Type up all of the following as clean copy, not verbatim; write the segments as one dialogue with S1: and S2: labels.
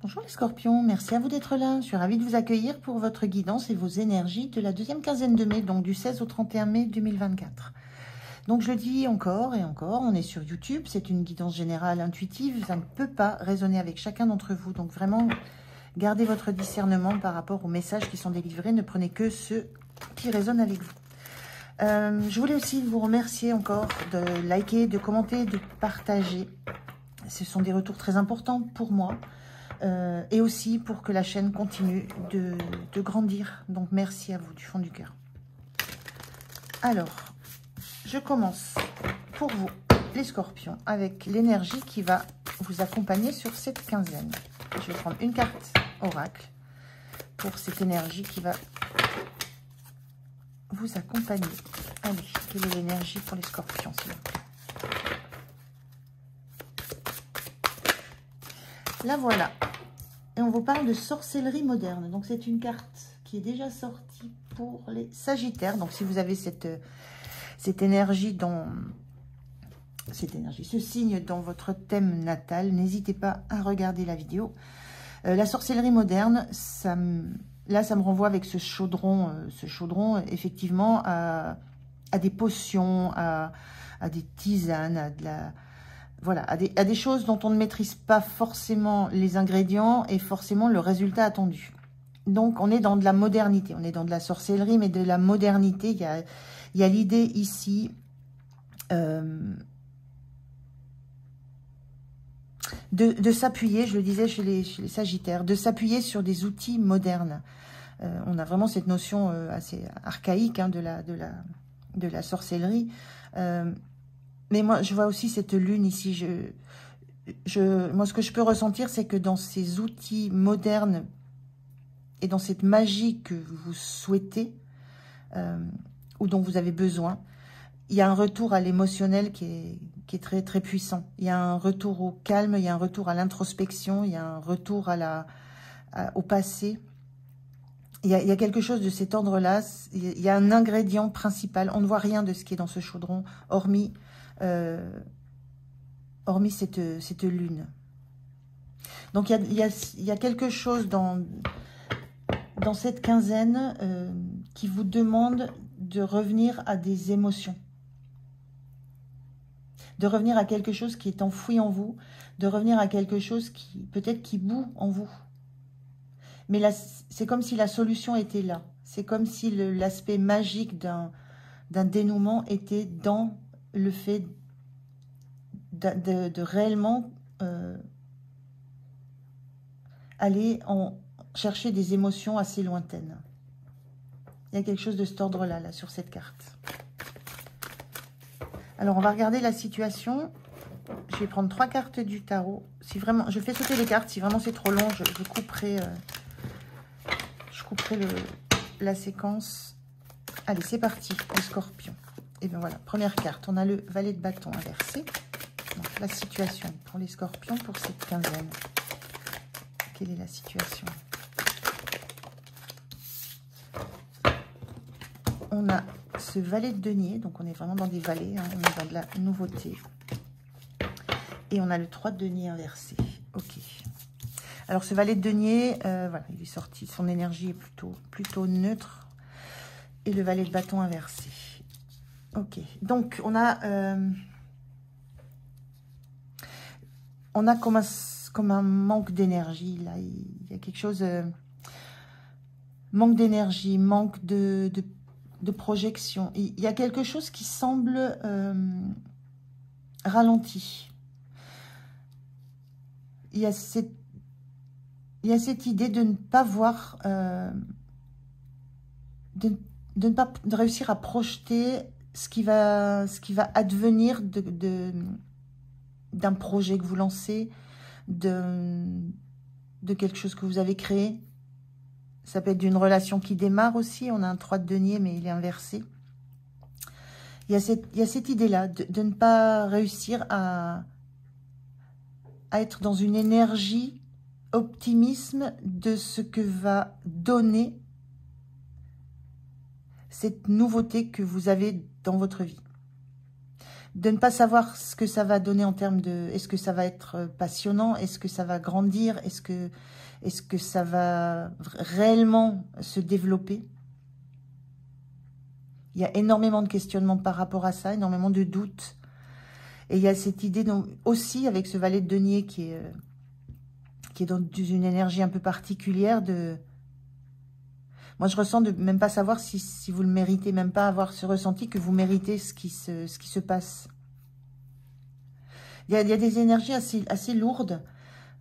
S1: Bonjour les scorpions, merci à vous d'être là. Je suis ravie de vous accueillir pour votre guidance et vos énergies de la deuxième quinzaine de mai, donc du 16 au 31 mai 2024. Donc je le dis encore et encore, on est sur YouTube, c'est une guidance générale intuitive, ça ne peut pas résonner avec chacun d'entre vous. Donc vraiment, gardez votre discernement par rapport aux messages qui sont délivrés, ne prenez que ceux qui résonnent avec vous. Je voulais aussi vous remercier encore de liker, de commenter, de partager. Ce sont des retours très importants pour moi. Et aussi pour que la chaîne continue de grandir. Donc merci à vous du fond du cœur. Alors, je commence pour vous, les scorpions, avec l'énergie qui va vous accompagner sur cette quinzaine. Je vais prendre une carte oracle pour cette énergie qui va vous accompagner. Allez, quelle est l'énergie pour les scorpions, s'il vous plaît? La voilà. Et on vous parle de sorcellerie moderne. Donc, c'est une carte qui est déjà sortie pour les sagittaires. Donc, si vous avez cette énergie, ce signe dans votre thème natal, n'hésitez pas à regarder la vidéo. La sorcellerie moderne, là, ça me renvoie avec ce chaudron, effectivement, à des potions, à des tisanes, à de la... Voilà, à des choses dont on ne maîtrise pas forcément les ingrédients et forcément le résultat attendu. Donc, on est dans de la modernité, on est dans de la sorcellerie, mais de la modernité. Il y a l'idée ici de s'appuyer, je le disais chez les sagittaires, de s'appuyer sur des outils modernes. On a vraiment cette notion assez archaïque hein, de la sorcellerie. Mais moi, je vois aussi cette lune ici. Moi, ce que je peux ressentir, c'est que dans ces outils modernes et dans cette magie que vous souhaitez ou dont vous avez besoin, il y a un retour à l'émotionnel qui est très, très puissant. Il y a un retour au calme, il y a un retour à l'introspection, il y a un retour au passé. Il y a quelque chose de cet ordre-là. Il y a un ingrédient principal. On ne voit rien de ce qui est dans ce chaudron, hormis cette lune. Donc, il y a quelque chose dans cette quinzaine qui vous demande de revenir à des émotions. De revenir à quelque chose qui est enfoui en vous. De revenir à quelque chose qui, peut-être, qui bout en vous. Mais là, c'est comme si la solution était là. C'est comme si l'aspect magique d'un dénouement était dans le fait de réellement aller chercher des émotions assez lointaines. Il y a quelque chose de cet ordre-là, là, sur cette carte. Alors, on va regarder la situation. Je vais prendre 3 cartes du tarot. Si vraiment, je fais sauter les cartes. Si vraiment c'est trop long, je couperai, la séquence. Allez, c'est parti, les scorpions. Et bien voilà, première carte. On a le valet de bâton inversé. Donc, la situation pour les scorpions pour cette quinzaine. Quelle est la situation? On a ce valet de denier, donc on est vraiment dans des valets, hein, on est dans de la nouveauté. Et on a le 3 de denier inversé. Ok. Alors ce valet de denier, voilà, il est sorti, son énergie est plutôt neutre. Et le valet de bâton inversé. Ok. Donc on a comme un manque d'énergie. Là, il y a quelque chose... manque d'énergie, manque de projection. Il y a quelque chose qui semble ralenti. Il y a cette idée de ne pas voir... de ne pas réussir à projeter ce qui va advenir d'un projet que vous lancez, de quelque chose que vous avez créé. Ça peut être d'une relation qui démarre aussi. On a un 3 de denier, mais il est inversé. Il y a cette idée-là de ne pas réussir à être dans une énergie, optimisme de ce que va donner cette nouveauté que vous avez dans votre vie. de ne pas savoir ce que ça va donner en termes de... Est-ce que ça va être passionnant? Est-ce que ça va grandir? Est-ce que ça va réellement se développer? Il y a énormément de questionnements par rapport à ça, énormément de doutes. Et il y a cette idée donc, aussi avec ce valet de denier qui est dans une énergie un peu particulière de... Moi, je ressens de même pas savoir si vous le méritez, même pas avoir ce ressenti que vous méritez ce qui se passe. Il y a des énergies assez lourdes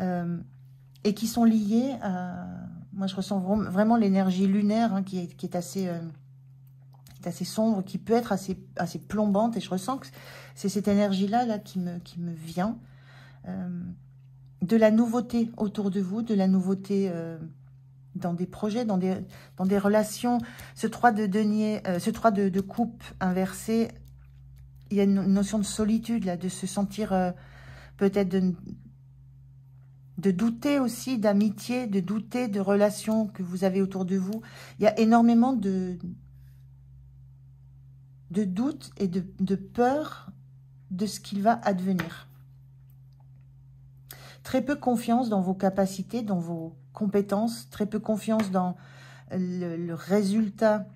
S1: et qui sont liées à... Moi, je ressens vraiment l'énergie lunaire hein, qui est assez sombre, qui peut être assez plombante. Et je ressens que c'est cette énergie-là là, qui me vient. De la nouveauté autour de vous, de la nouveauté... dans des projets, dans des relations. Ce 3 de denier, ce 3 de coupe inversé, il y a une notion de solitude, là, de se sentir peut-être de douter aussi d'amitié, de douter de relations que vous avez autour de vous. Il y a énormément de doutes et de peur de ce qu'il va advenir. Très peu confiance dans vos capacités, dans vos compétences, très peu confiance dans le résultat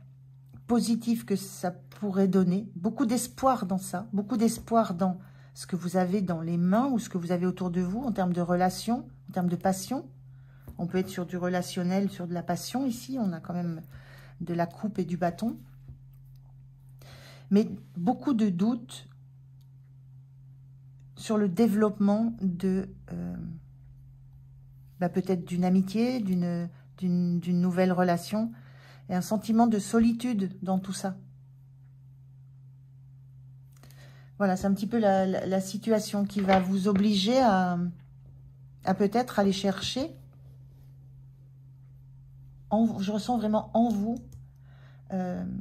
S1: positif que ça pourrait donner. Beaucoup d'espoir dans ça, beaucoup d'espoir dans ce que vous avez dans les mains ou ce que vous avez autour de vous en termes de relations, en termes de passion. On peut être sur du relationnel, sur de la passion ici. On a quand même de la coupe et du bâton. Mais beaucoup de doutes sur le développement de... peut-être d'une amitié, d'une nouvelle relation, et un sentiment de solitude dans tout ça. Voilà, c'est un petit peu la situation qui va vous obliger à peut-être aller chercher, je ressens vraiment en vous,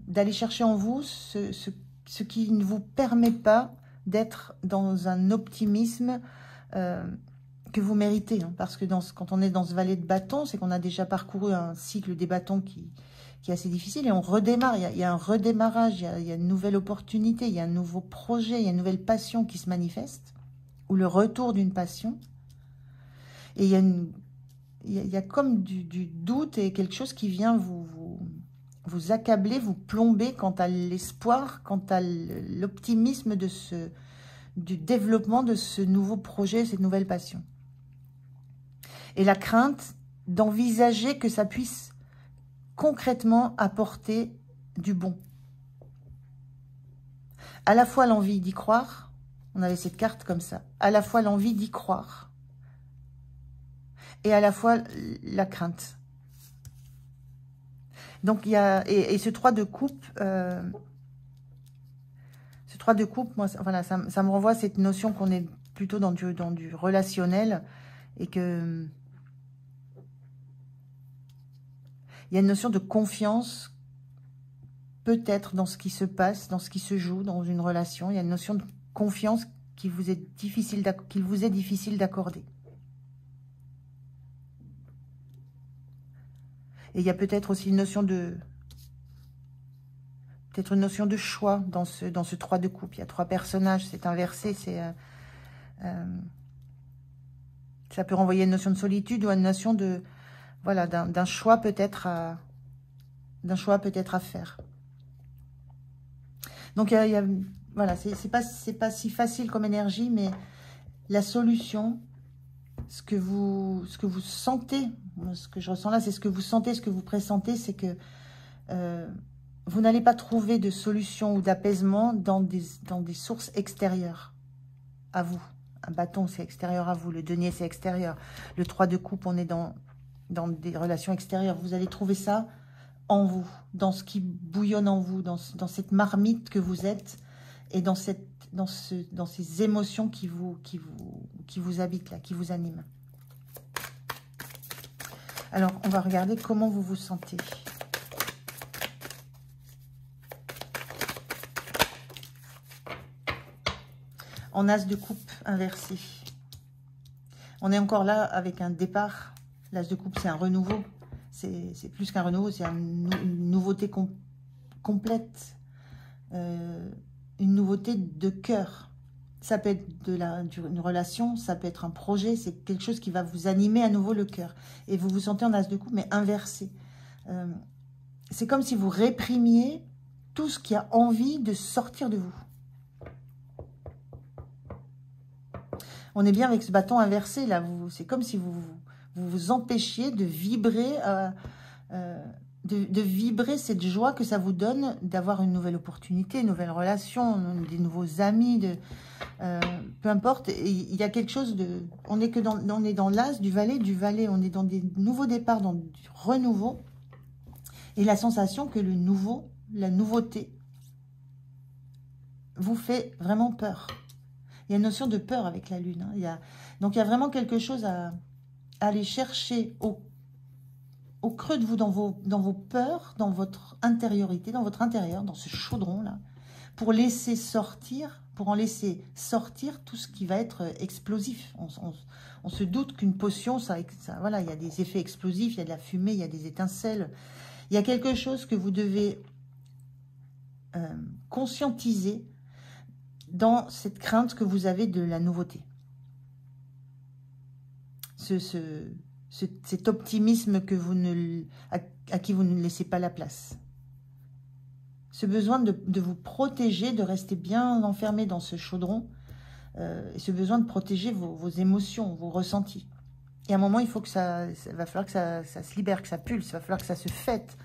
S1: d'aller chercher en vous ce qui ne vous permet pas d'être dans un optimisme que vous méritez, hein, parce que quand on est dans ce valet de bâton, c'est qu'on a déjà parcouru un cycle des bâtons qui est assez difficile, et on redémarre, il y a un redémarrage, il y a une nouvelle opportunité, il y a un nouveau projet, il y a une nouvelle passion qui se manifeste, ou le retour d'une passion, et il y a comme du doute et quelque chose qui vient vous accabler, vous plomber quant à l'espoir, quant à l'optimisme du développement de ce nouveau projet, cette nouvelle passion. Et la crainte d'envisager que ça puisse concrètement apporter du bon. À la fois l'envie d'y croire, on avait cette carte comme ça, à la fois l'envie d'y croire, et à la fois la crainte. Donc il y a, et ce 3 de coupe, moi, voilà, ça me renvoie à cette notion qu'on est plutôt dans du relationnel, et que il y a une notion de confiance, peut-être dans ce qui se passe, dans ce qui se joue dans une relation. Il y a une notion de confiance qu'il vous est difficile d'accorder. Et il y a peut-être aussi une notion de... Peut-être une notion de choix dans ce 3 de coupe. Il y a 3 personnages, c'est inversé, ça peut renvoyer une notion de solitude ou à une notion de... Voilà, d'un choix peut-être à faire. Donc, voilà, c'est pas si facile comme énergie, mais la solution, ce que vous sentez, ce que je ressens là, c'est ce que vous sentez, ce que vous pressentez, c'est que vous n'allez pas trouver de solution ou d'apaisement dans des sources extérieures à vous. Un bâton, c'est extérieur à vous. Le denier, c'est extérieur. Le 3 de coupe, on est dans des relations extérieures. Vous allez trouver ça en vous, dans ce qui bouillonne en vous, dans cette marmite que vous êtes, et dans ces émotions qui vous habitent là, qui vous animent. Alors, on va regarder comment vous vous sentez. En as de coupe inversé. On est encore là avec un départ. L'as de coupe, c'est un renouveau. C'est plus qu'un renouveau, c'est une nouveauté complète. Une une nouveauté de cœur. Ça peut être une relation, ça peut être un projet, c'est quelque chose qui va vous animer à nouveau le cœur. Et vous vous sentez en as de coupe, mais inversé. C'est comme si vous réprimiez tout ce qui a envie de sortir de vous. On est bien avec ce bâton inversé, là. C'est comme si vous empêchiez de vibrer, de vibrer cette joie que ça vous donne d'avoir une nouvelle opportunité, une nouvelle relation, des nouveaux amis, peu importe. Il y a quelque chose de... On est dans l'as du valet, on est dans des nouveaux départs, dans du renouveau. Et la sensation que le nouveau, la nouveauté, vous fait vraiment peur. Il y a une notion de peur avec la lune. Hein. Donc il y a vraiment quelque chose à aller chercher au creux de vous, dans vos peurs, dans votre intériorité, dans votre intérieur, dans ce chaudron-là, pour en laisser sortir tout ce qui va être explosif. On se doute qu'une potion, voilà, il y a des effets explosifs, il y a de la fumée, il y a des étincelles. Il y a quelque chose que vous devez conscientiser dans cette crainte que vous avez de la nouveauté. Cet optimisme à qui vous ne laissez pas la place. Ce besoin de vous protéger, de rester bien enfermé dans ce chaudron, et ce besoin de protéger vos émotions, vos ressentis. Et à un moment, il faut que ça va falloir que ça se libère, que ça pulse, il va falloir que ça se fête,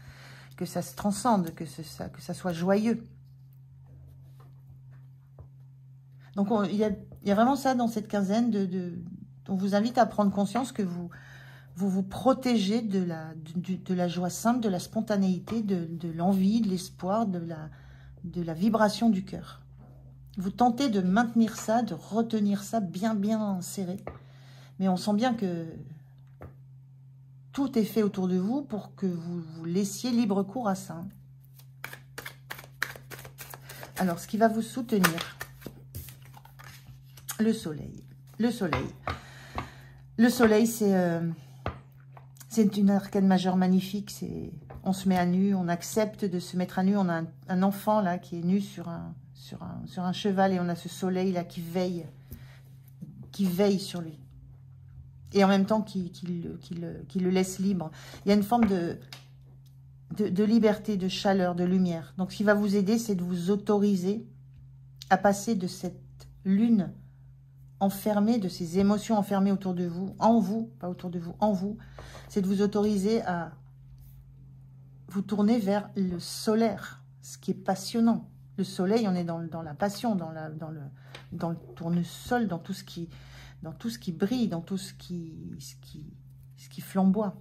S1: que ça se transcende, que ça soit joyeux. Donc, il y a vraiment ça dans cette quinzaine on vous invite à prendre conscience que vous protégez de la joie simple, de la spontanéité, de l'envie, de l'espoir, de la vibration du cœur. Vous tentez de maintenir ça, de retenir ça bien serré. Mais on sent bien que tout est fait autour de vous pour que vous laissiez libre cours à ça. Alors, ce qui va vous soutenir, le soleil. Le soleil. Le soleil, c'est une arcane majeure magnifique. On se met à nu, on accepte de se mettre à nu. On a un enfant là qui est nu sur un cheval et on a ce soleil là qui veille sur lui. Et en même temps qui le laisse libre. Il y a une forme de liberté, de chaleur, de lumière. Donc ce qui va vous aider, c'est de vous autoriser à passer de cette lune enfermée, de ces émotions enfermées autour de vous, en vous, pas autour de vous, en vous. C'est de vous autoriser à vous tourner vers le solaire, ce qui est passionnant. Le soleil, on est dans la passion, dans le tournesol, dans tout ce qui brille, dans tout ce qui flamboie.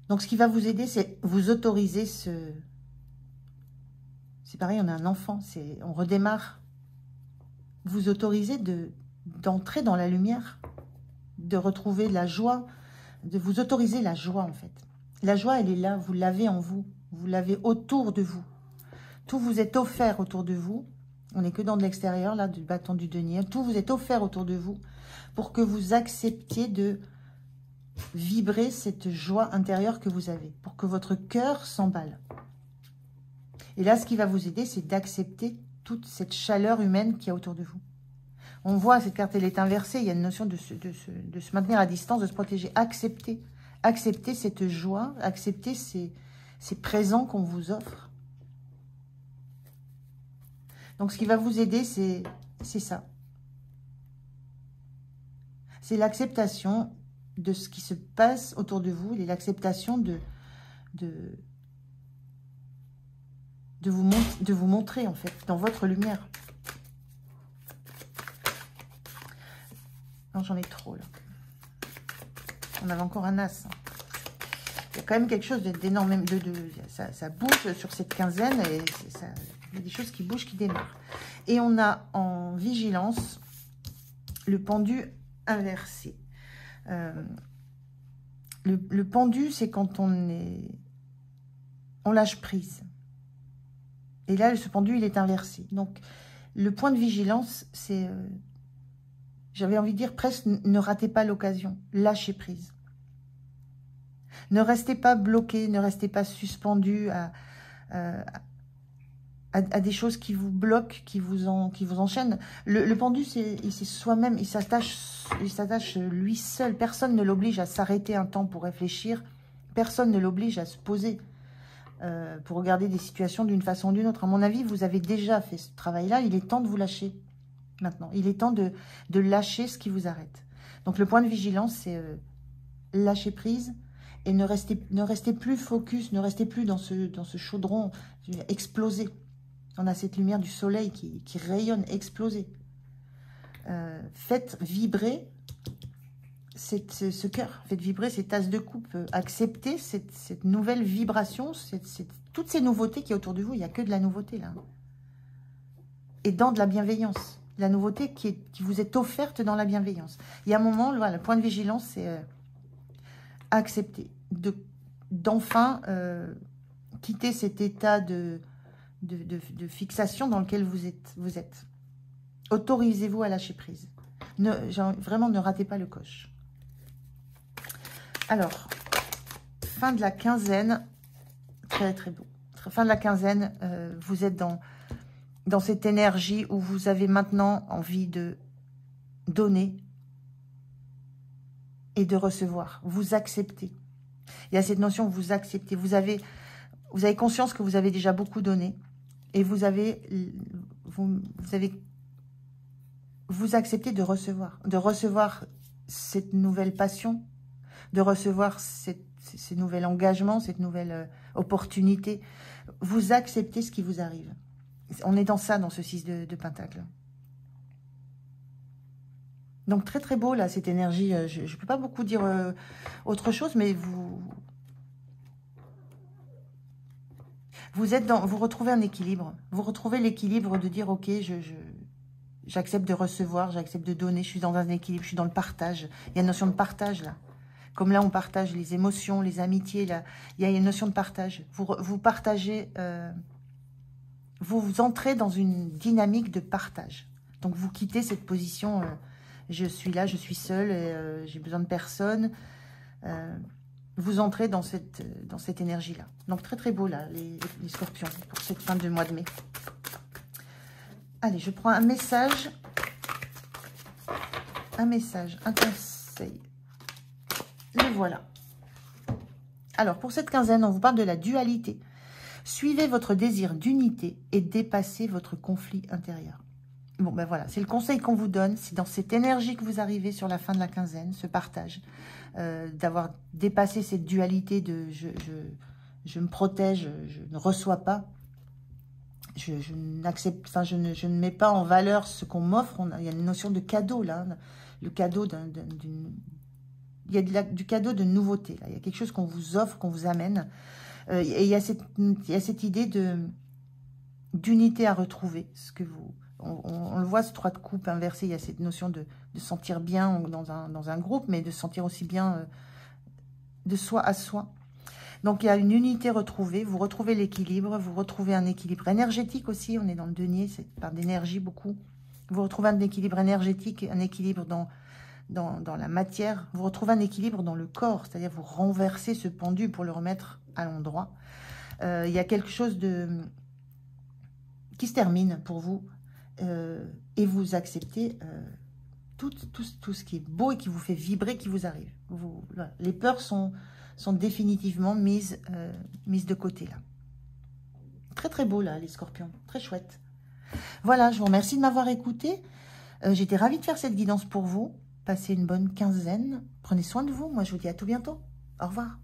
S1: Donc, ce qui va vous aider, c'est vous autoriser c'est pareil, on a un enfant, on redémarre. Vous autorisez d'entrer dans la lumière, de retrouver la joie, de vous autoriser la joie, en fait. La joie, elle est là, vous l'avez en vous, vous l'avez autour de vous. Tout vous est offert autour de vous. On n'est que dans de l'extérieur, là, du bâton du denier. Tout vous est offert autour de vous pour que vous acceptiez de vibrer cette joie intérieure que vous avez, pour que votre cœur s'emballe. Et là, ce qui va vous aider, c'est d'accepter toute cette chaleur humaine qu'il y a autour de vous. On voit, cette carte, elle est inversée. Il y a une notion de se maintenir à distance, de se protéger. Accepter cette joie, accepter ces présents qu'on vous offre. Donc, ce qui va vous aider, c'est ça. C'est l'acceptation de ce qui se passe autour de vous et l'acceptation de vous montrer, en fait, dans votre lumière. Non, j'en ai trop, là. On avait encore un as. Il y a quand même quelque chose d'énorme. Ça bouge sur cette quinzaine et il y a des choses qui bougent, qui démarrent. Et on a en vigilance le pendu inversé. Le pendu, c'est quand on lâche prise. Et là, ce pendu, il est inversé. Donc, le point de vigilance, c'est, j'avais envie de dire presque, ne ratez pas l'occasion. Lâchez prise. Ne restez pas bloqué, ne restez pas suspendu à des choses qui vous bloquent, qui vous enchaînent. Le pendu, c'est soi-même, il s'attache lui seul. Personne ne l'oblige à s'arrêter un temps pour réfléchir. Personne ne l'oblige à se poser pour regarder des situations d'une façon ou d'une autre. À mon avis, vous avez déjà fait ce travail-là. Il est temps de vous lâcher maintenant. Il est temps de lâcher ce qui vous arrête. Donc, le point de vigilance, c'est lâcher prise et ne restez plus focus, ne restez plus dans ce chaudron explosé. On a cette lumière du soleil qui rayonne, explosée. Faites vibrer ce cœur, faites vibrer ces tasses de coupe. Acceptez cette nouvelle vibration, toutes ces nouveautés qui est autour de vous. Il n'y a que de la nouveauté là. Et dans de la bienveillance. La nouveauté qui vous est offerte dans la bienveillance. Il y a un moment, voilà, le point de vigilance, c'est accepter. D'enfin quitter cet état de fixation dans lequel vous êtes. Autorisez-vous à lâcher prise. Vraiment, ne ratez pas le coche. Alors, fin de la quinzaine, très très beau. Fin de la quinzaine, vous êtes dans cette énergie où vous avez maintenant envie de donner et de recevoir. Vous acceptez. Il y a cette notion, vous acceptez. Vous avez conscience que vous avez déjà beaucoup donné. Et vous acceptez de recevoir cette nouvelle passion, de recevoir ces nouveaux engagements, cette nouvelle opportunité. Vous acceptez ce qui vous arrive. On est dans ça, dans ce 6 de Pentacle. Donc très très beau là, cette énergie. Je ne peux pas beaucoup dire autre chose, mais vous retrouvez un équilibre. Vous retrouvez l'équilibre de dire, ok, j'accepte de recevoir, j'accepte de donner, je suis dans un équilibre, je suis dans le partage. Il y a une notion de partage là. Comme là, on partage les émotions, les amitiés, là, il y a une notion de partage. Vous partagez, vous entrez dans une dynamique de partage. Donc, vous quittez cette position, je suis là, je suis seule, j'ai besoin de personne. Vous entrez dans cette énergie-là. Donc, très, très beau, là, les scorpions, pour cette fin de mois de mai. Allez, je prends un message, un conseil. Et voilà. Alors, pour cette quinzaine, on vous parle de la dualité. Suivez votre désir d'unité et dépassez votre conflit intérieur. Bon, ben voilà, c'est le conseil qu'on vous donne. C'est dans cette énergie que vous arrivez sur la fin de la quinzaine, ce partage, d'avoir dépassé cette dualité de je me protège, je ne reçois pas. Je n'accepte, enfin, je ne mets pas en valeur ce qu'on m'offre. Il y a une notion de cadeau, là. Le cadeau il y a du cadeau de nouveauté. Là. Il y a quelque chose qu'on vous offre, qu'on vous amène. Et il y a cette idée d'unité à retrouver. On le voit, ce 3 de coupe inversé. Il y a cette notion de sentir bien dans un groupe, mais de sentir aussi bien de soi à soi. Donc, il y a une unité retrouvée. Vous retrouvez l'équilibre. Vous retrouvez un équilibre énergétique aussi. On est dans le denier, c'est par d'énergie beaucoup. Vous retrouvez un équilibre énergétique, un équilibre dans la matière. Vous retrouvez un équilibre dans le corps. C'est-à-dire, vous renversez ce pendu pour le remettre à l'endroit. Il y a quelque chose qui se termine pour vous. Et vous acceptez tout ce qui est beau et qui vous fait vibrer, qui vous arrive. Voilà. Les peurs sont définitivement mises de côté là. Très très beau là, les scorpions. Très chouette. Voilà, je vous remercie de m'avoir écouté. J'étais ravie de faire cette guidance pour vous. Passez une bonne quinzaine. Prenez soin de vous. Moi, je vous dis à tout bientôt. Au revoir.